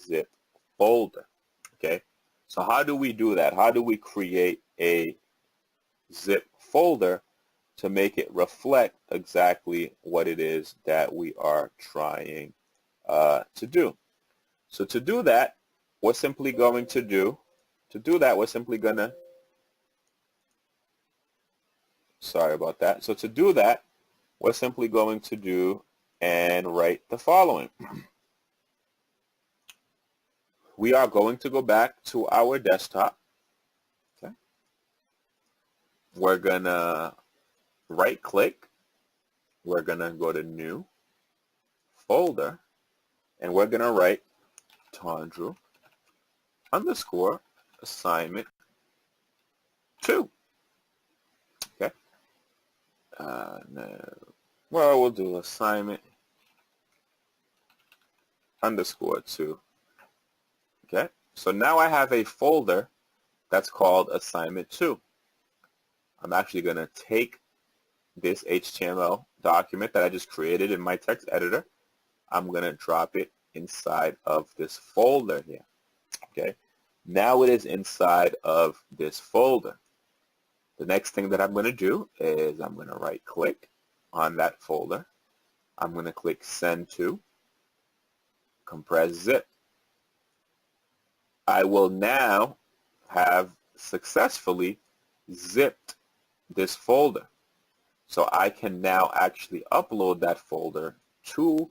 zip folder. Okay, so how do we do that? How do we create a zip folder to make it reflect exactly what it is that we are trying to do? So to do that, we're simply going to do, sorry about that. So to do that, we're simply going to do and write the following. We are going to go back to our desktop. Okay. We're going to right click. We're going to go to new folder, and we're going to write Tondru underscore assignment 2. Okay. No. Well, we'll do assignment underscore 2. Okay. So now I have a folder that's called assignment 2. I'm actually going to take this HTML document that I just created in my text editor. I'm going to drop it inside of this folder here. Okay. Now it is inside of this folder. The next thing that I'm going to do is I'm going to right click on that folder. I'm going to click send to compress zip. I will now have successfully zipped this folder. So I can now actually upload that folder to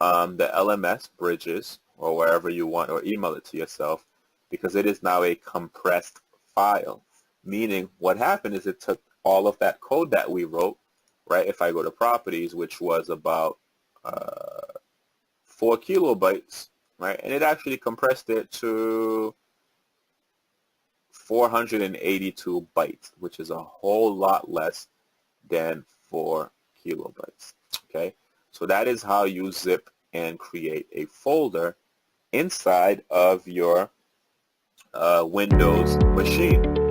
the LMS Bridges or wherever you want, or email it to yourself, because it is now a compressed file. Meaning what happened is it took all of that code that we wrote, right? If I go to properties, which was about 4 kilobytes, right? And it actually compressed it to 482 bytes, which is a whole lot less than 4 kilobytes. Okay, so that is how you zip and create a folder inside of your Windows machine.